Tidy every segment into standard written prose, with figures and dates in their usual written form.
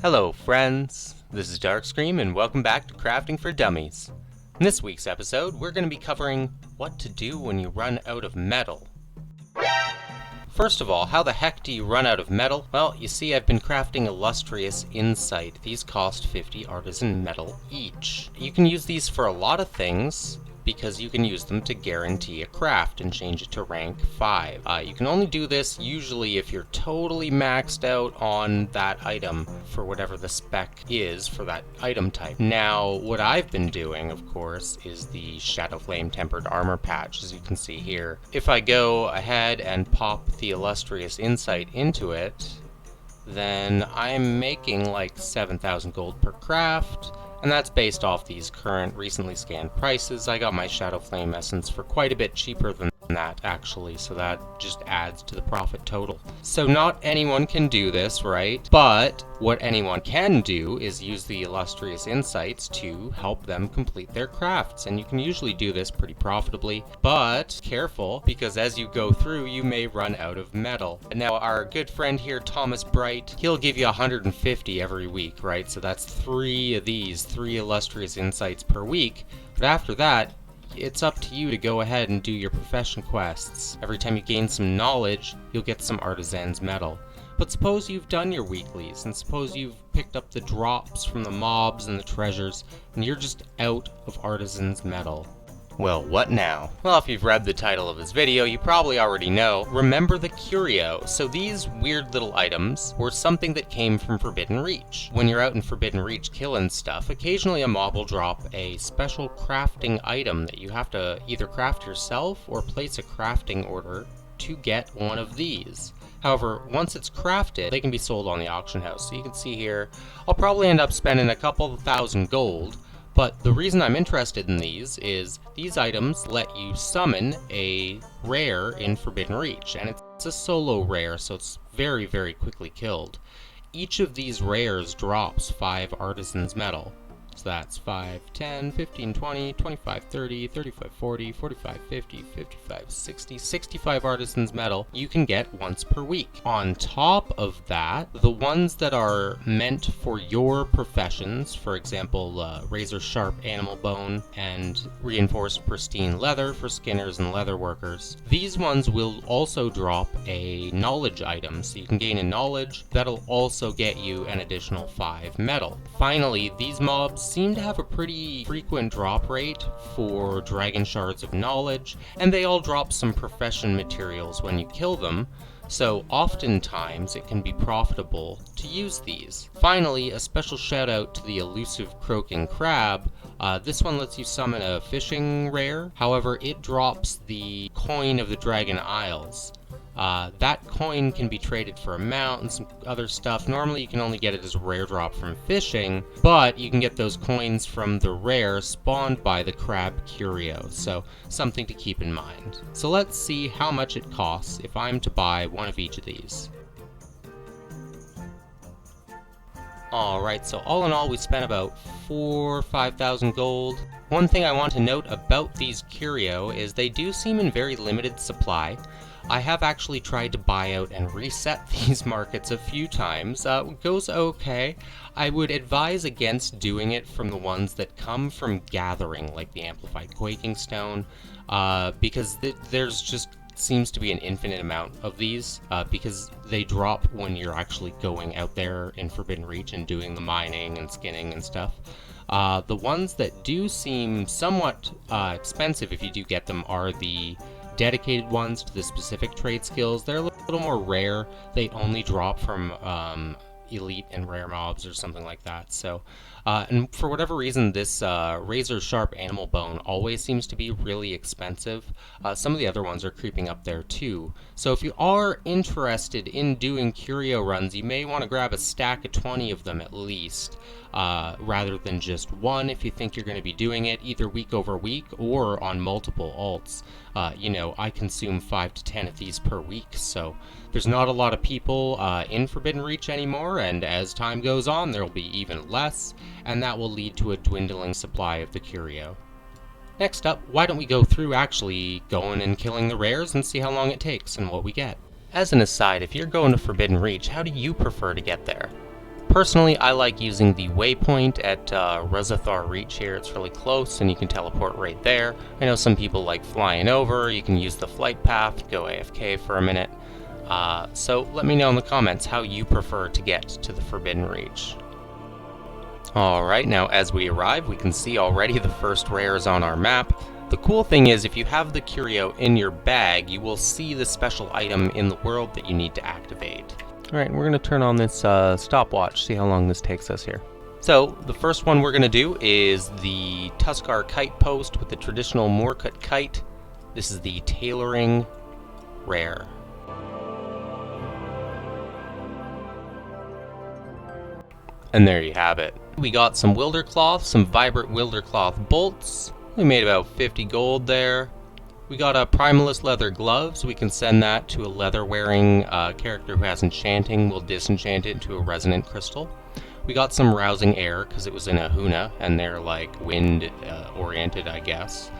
Hello friends, this is Darkscream and welcome back to Crafting for Dummies. In this week's episode, we're going to be covering what to do when you run out of metal. First of all, how the heck do you run out of metal? Well, you see I've been crafting Illustrious Insight. These cost 50 Artisan metal each. You can use these for a lot of things, because you can use them to guarantee a craft and change it to rank 5. You can only do this usually if you're totally maxed out on that item for whatever the spec is for that item type. Now, what I've been doing, of course, is the Shadow Flame Tempered Armor patch, as you can see here. If I go ahead and pop the Illustrious Insight into it, then I'm making like 7,000 gold per craft. And that's based off these current recently scanned prices. I got my Shadow Flame Essence for quite a bit cheaper than that actually, so that just adds to the profit total. So not anyone can do this, right? But what anyone can do is use the Illustrious Insights to help them complete their crafts, and you can usually do this pretty profitably, but careful, because as you go through you may run out of metal. And now our good friend here, Thomas Bright, he'll give you 150 every week, right? So that's 3 of these, 3 Illustrious Insights per week, but after that, it's up to you to go ahead and do your profession quests. Every time you gain some knowledge, you'll get some Artisan's metal. But suppose you've done your weeklies, and suppose you've picked up the drops from the mobs and the treasures, and you're just out of Artisan's metal. Well, what now? Well, if you've read the title of this video, you probably already know. Remember the Curios. So these weird little items were something that came from Forbidden Reach. When you're out in Forbidden Reach killing stuff, occasionally a mob will drop a special crafting item that you have to either craft yourself or place a crafting order to get one of these. However, once it's crafted, they can be sold on the auction house. So you can see here, I'll probably end up spending a couple of thousand gold. But the reason I'm interested in these is these items let you summon a rare in Forbidden Reach, and it's a solo rare, so it's very, very quickly killed. Each of these rares drops 5 Artisan's metal. So that's 5, 10, 15, 20, 25, 30, 35, 40, 45, 50, 55, 60, 65 Artisan's metal you can get once per week. On top of that, the ones that are meant for your professions, for example, razor sharp animal bone and reinforced pristine leather for skinners and leather workers, these ones will also drop a knowledge item. So you can gain a knowledge that'll also get you an additional 5 metal. Finally, these mobs seem to have a pretty frequent drop rate for dragon shards of knowledge, and they all drop some profession materials when you kill them, so oftentimes it can be profitable to use these. Finally, a special shout out to the elusive croaking crab. This one lets you summon a fishing rare, however it drops the coin of the Dragon Isles. That coin can be traded for a mount and some other stuff. Normally you can only get it as a rare drop from fishing, but you can get those coins from the rare spawned by the crab Curios, so something to keep in mind. So let's see how much it costs if I'm to buy one of each of these. Alright, so all in all we spent about 4,000 or 5,000 gold. One thing I want to note about these Curio is they do seem in very limited supply. I have actually tried to buy out and reset these markets a few times. It goes okay. I would advise against doing it from the ones that come from gathering, like the Amplified Quaking Stone, because there's just seems to be an infinite amount of these, because they drop when you're actually going out there in Forbidden Reach and doing the mining and skinning and stuff. The ones that do seem somewhat expensive if you do get them are the dedicated ones to the specific trade skills. They're a little more rare. They only drop from elite and rare mobs or something like that. So and for whatever reason, this razor sharp animal bone always seems to be really expensive. Some of the other ones are creeping up there too. So if you are interested in doing curio runs, you may want to grab a stack of 20 of them at least, rather than just one if you think you're going to be doing it either week over week or on multiple alts. You know, I consume 5 to 10 of these per week, so there's not a lot of people in Forbidden Reach anymore, and as time goes on there will be even less, and that will lead to a dwindling supply of the Curio. Next up, why don't we go through actually going and killing the rares and see how long it takes and what we get. As an aside, if you're going to Forbidden Reach, how do you prefer to get there? Personally, I like using the waypoint at Rezathar Reach here. It's really close and you can teleport right there. I know some people like flying over. You can use the flight path, go AFK for a minute. So let me know in the comments how you prefer to get to the Forbidden Reach. Alright, now as we arrive, we can see already the first rares on our map. The cool thing is, if you have the curio in your bag, you will see the special item in the world that you need to activate. Alright, we're going to turn on this stopwatch, see how long this takes us here. So, the first one we're going to do is the Tuskar kite post with the traditional Moorcut kite. This is the tailoring rare. And there you have it. We got some Wildercloth, some vibrant Wildercloth bolts. We made about 50 gold there. We got a Primalist leather gloves. We can send that to a leather-wearing character who has enchanting. We'll disenchant it into a resonant crystal. We got some rousing air because it was in a Huna, and they're like wind-oriented, I guess.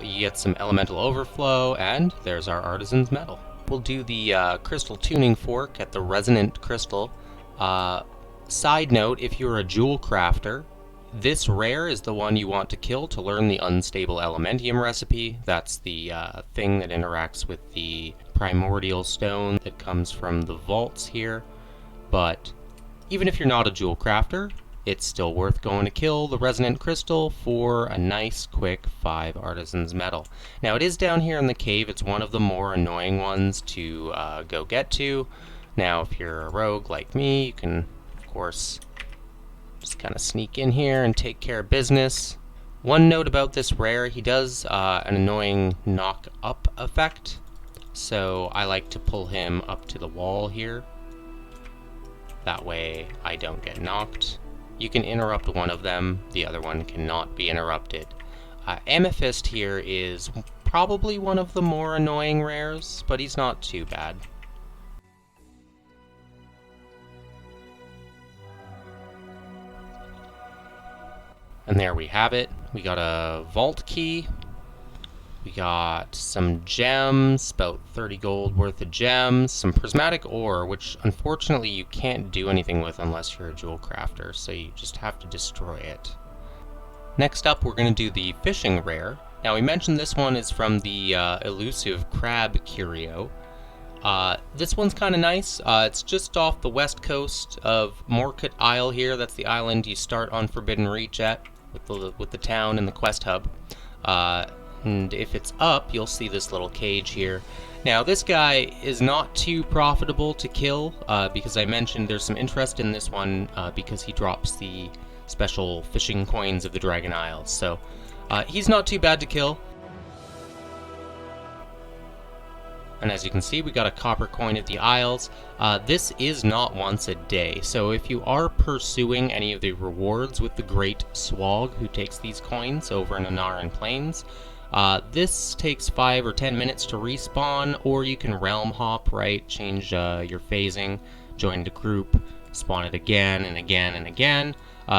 You get some elemental overflow, and there's our Artisan's Mettle. We'll do the crystal tuning fork at the resonant crystal. Side note, if you're a jewel crafter, this rare is the one you want to kill to learn the unstable elementium recipe. That's the thing that interacts with the primordial stone that comes from the vaults here. But even if you're not a jewel crafter, it's still worth going to kill the resonant crystal for a nice quick 5 Artisan's Mettle. Now it is down here in the cave. It's one of the more annoying ones to go get to. Now if you're a rogue like me, you can of course just kind of sneak in here and take care of business. One note about this rare, he does an annoying knock up effect. So I like to pull him up to the wall here. That way I don't get knocked. You can interrupt one of them, the other one cannot be interrupted. Amethyst here is probably one of the more annoying rares, but he's not too bad. And there we have it. We got a vault key. We got some gems, about 30 gold worth of gems, some prismatic ore, which unfortunately you can't do anything with unless you're a jewel crafter, so you just have to destroy it. Next up, we're going to do the fishing rare. Now we mentioned this one is from the elusive crab curio. This one's kind of nice. It's just off the west coast of Moorcut Isle here. That's the island you start on Forbidden Reach at, with the town and the quest hub. And if it's up, you'll see this little cage here. Now this guy is not too profitable to kill, because I mentioned there's some interest in this one because he drops the special fishing coins of the Dragon Isles. So he's not too bad to kill. And as you can see, we got a copper coin at the Isles. This is not once a day, so if you are pursuing any of the rewards with the Great Swag, who takes these coins over in Anaran Plains, this takes 5 or 10 minutes to respawn, or you can realm hop, right? Change your phasing, join the group, spawn it again and again and again,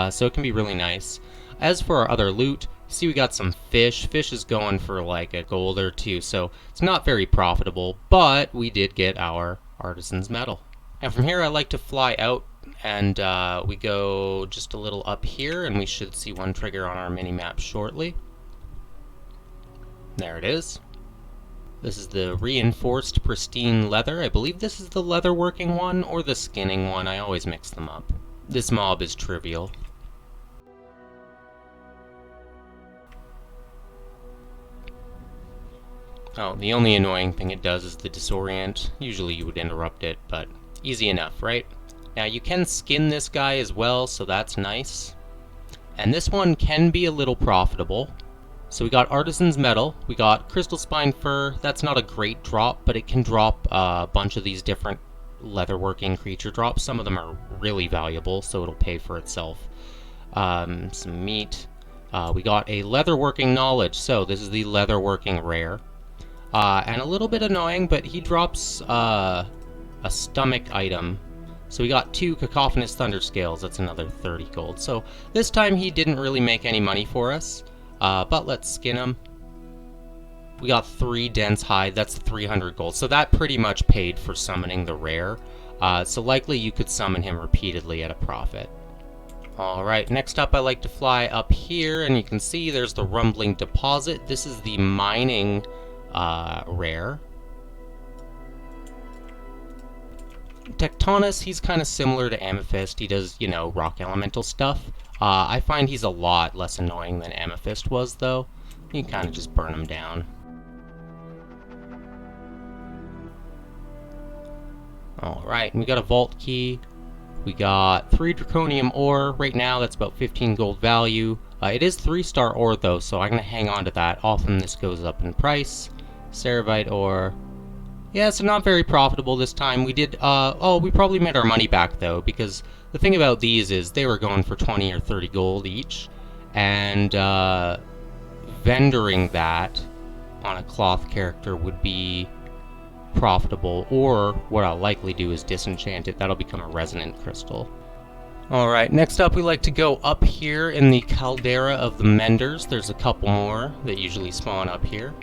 so it can be really nice. As for our other loot, see we got some fish. Fish is going for like a gold or two, so it's not very profitable, but we did get our Artisan's Mettle. And from here I like to fly out, and we go just a little up here, and we should see one trigger on our mini-map shortly. There it is. This is the reinforced pristine leather. I believe this is the leather working one or the skinning one. I always mix them up. This mob is trivial. Oh, the only annoying thing it does is the disorient. Usually you would interrupt it, but easy enough, right? Now you can skin this guy as well, so that's nice. And this one can be a little profitable. So we got Artisan's Mettle, we got Crystal Spine Fur. That's not a great drop, but it can drop a bunch of these different leatherworking creature drops. Some of them are really valuable, so it'll pay for itself. Some meat. We got a leatherworking knowledge, so this is the leatherworking rare. And a little bit annoying, but he drops a stomach item. So we got 2 Cacophonous Thunder Scales, that's another 30 gold. So this time he didn't really make any money for us, but let's skin him. We got 3 Dense Hide, that's 300 gold. So that pretty much paid for summoning the rare. so likely you could summon him repeatedly at a profit. Alright, next up I like to fly up here, and you can see there's the Rumbling Deposit. This is the mining rare. Tectonus, he's kind of similar to Amethyst. He does, you know, rock elemental stuff. I find he's a lot less annoying than Amethyst was, though. You can kind of just burn him down. Alright, we got a vault key. We got 3 draconium ore. Right now, that's about 15 gold value. It is 3-star ore, though, so I'm going to hang on to that. Often this goes up in price. Ceravite ore. Yeah, so not very profitable this time. We did, we probably made our money back, though, because the thing about these is they were going for 20 or 30 gold each, and vendoring that on a cloth character would be profitable, or what I'll likely do is disenchant it. That'll become a resonant crystal. Alright, next up we like to go up here in the caldera of the Menders. There's a couple more that usually spawn up here.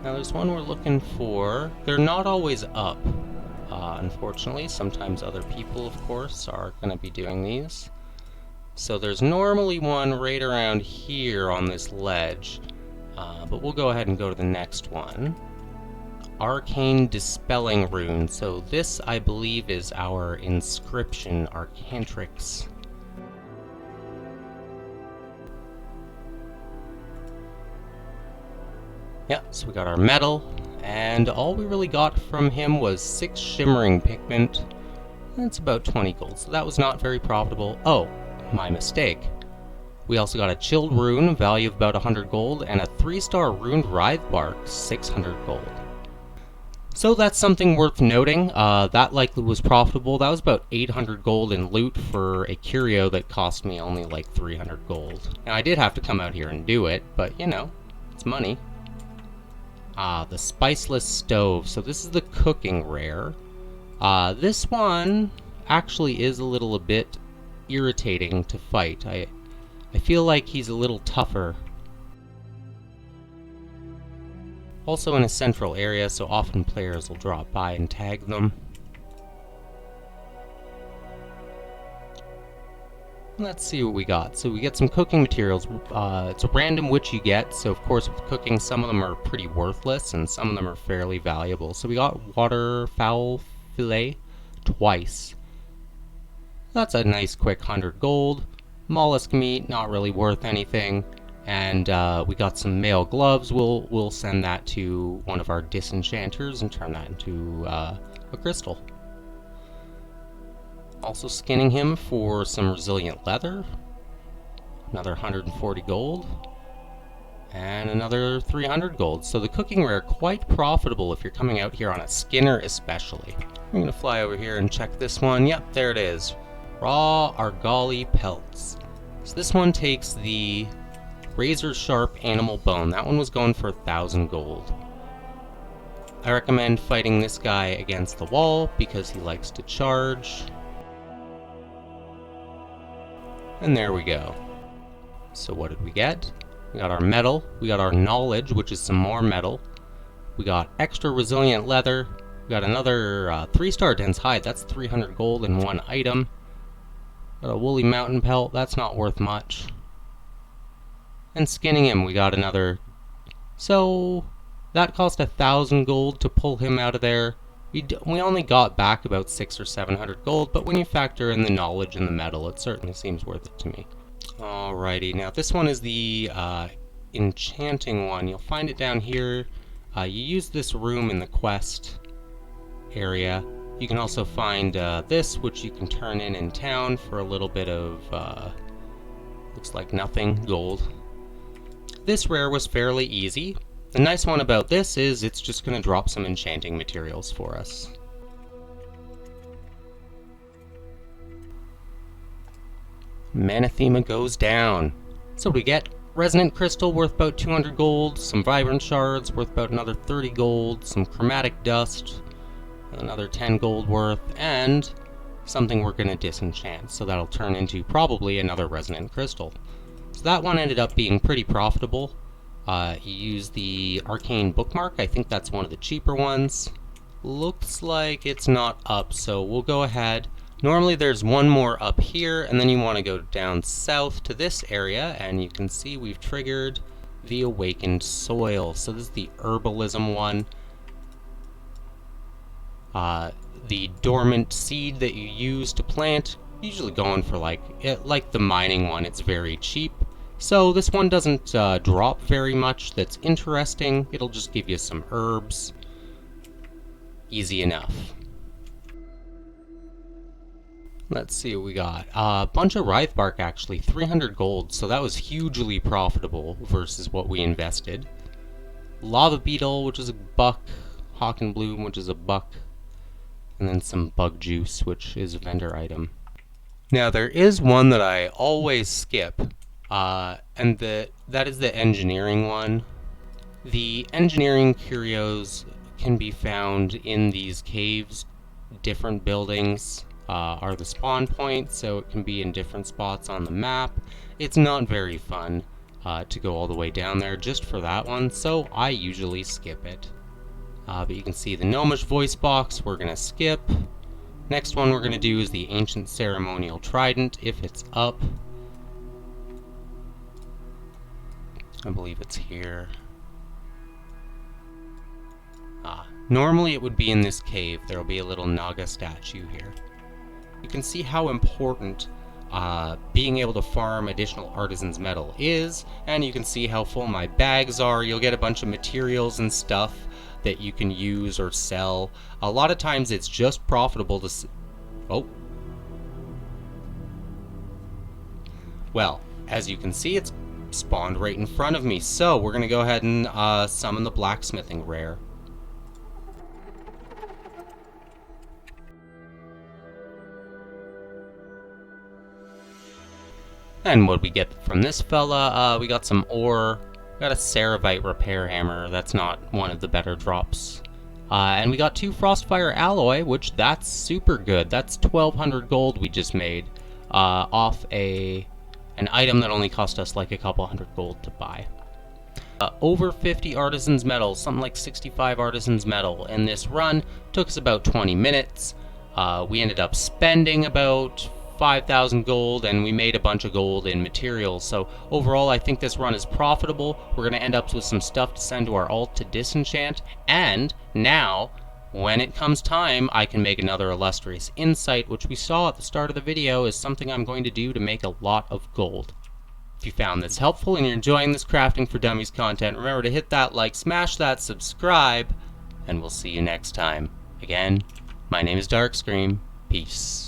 Now there's one we're looking for. They're not always up, unfortunately. Sometimes other people, of course, are going to be doing these. So there's normally one right around here on this ledge, but we'll go ahead and go to the next one. Arcane Dispelling Rune. So this, I believe, is our inscription, Arcantrix. Yeah, so we got our Mettle, and all we really got from him was 6 shimmering pigment. That's about 20 gold, so that was not very profitable. Oh, my mistake. We also got a Chilled Rune, value of about 100 gold, and a 3-star Runed Writhe Bark, 600 gold. So that's something worth noting. That likely was profitable. That was about 800 gold in loot for a curio that cost me only like 300 gold. Now I did have to come out here and do it, but you know, it's money. The Spiceless Stove. So this is the cooking rare. This one actually is a bit irritating to fight. I feel like he's a little tougher. Also in a central area, so often players will drop by and tag them. Let's see what we got. So we get some cooking materials. It's a random which you get, so of course with cooking some of them are pretty worthless and some of them are fairly valuable. So we got waterfowl fillet twice. That's a nice quick 100 gold. Mollusk meat, not really worth anything. And we got some mail gloves. We'll send that to one of our disenchanters and turn that into a crystal. Also skinning him for some resilient leather. Another 140 gold. And another 300 gold. So the cooking rare, quite profitable if you're coming out here on a skinner especially. I'm going to fly over here and check this one. Yep, there it is. Raw Argali Pelts. So this one takes the razor sharp animal bone. That one was going for 1,000 gold. I recommend fighting this guy against the wall because he likes to charge. And there we go. So what did we get? We got our metal, we got our knowledge, which is some more metal. We got extra resilient leather. We got another 3-star dense hide. That's 300 gold in one item. Got a woolly mountain pelt. That's not worth much. And skinning him, we got another. So that cost 1,000 gold to pull him out of there. We only got back about 600 or 700 gold, but when you factor in the knowledge and the metal, it certainly seems worth it to me. Alrighty, now this one is the enchanting one. You'll find it down here. You use this room in the quest area. You can also find this, which you can turn in town for a little bit of, looks like nothing, gold. This rare was fairly easy. The nice one about this is it's just going to drop some enchanting materials for us. Manathema goes down. So we get resonant crystal worth about 200 gold, some vibrant shards worth about another 30 gold, some chromatic dust, another 10 gold worth, and something we're going to disenchant. So that'll turn into probably another resonant crystal. So that one ended up being pretty profitable. You use the arcane bookmark. I think that's one of the cheaper ones. looks like it's not up, so we'll go ahead. Normally there's one more up here, and then you want to go down south to this area, and you can see we've triggered the awakened soil. So this is the herbalism one. The dormant seed that you use to plant, usually going for like the mining one, it's very cheap. So this one doesn't drop very much. That's interesting. It'll just give you some herbs. Easy enough. Let's see what we got. A bunch of Writhe Bark, actually. 300 gold, so that was hugely profitable versus what we invested. Lava Beetle, which is a buck. Hawk and Bloom, which is a buck. And then some Bug Juice, which is a vendor item. Now, there is one that I always skip, and that is the engineering one. The engineering curios can be found in these caves. Different buildings are the spawn points, so it can be in different spots on the map. It's not very fun to go all the way down there just for that one, so I usually skip it. But you can see the Gnomish voice box, we're going to skip. Next one we're going to do is the Ancient Ceremonial Trident, if it's up. I believe it's here. Normally it would be in this cave. There will be a little Naga statue here. You can see how important being able to farm additional Artisan's Metal is, and you can see how full my bags are. You'll get a bunch of materials and stuff that you can use or sell. A lot of times it's just profitable to well, as you can see, it's spawned right in front of me, so we're gonna go ahead and summon the blacksmithing rare. And what we get from this fella, we got some ore. Got a Ceravite repair hammer. That's not one of the better drops. And we got 2 Frostfire alloy, which that's super good. That's 1,200 gold we just made off an item that only cost us like a couple hundred gold to buy. Over 50 Artisan's Metal, something like 65 Artisan's Metal. And this run took us about 20 minutes. We ended up spending about 5,000 gold, and we made a bunch of gold in materials. So overall, I think this run is profitable. We're going to end up with some stuff to send to our alt to disenchant, and now, when it comes time, I can make another Illustrious Insight, which we saw at the start of the video is something I'm going to do to make a lot of gold. If you found this helpful and you're enjoying this Crafting for Dummies content, remember to hit that like, smash that subscribe, and we'll see you next time. Again, my name is Darkscream. Peace.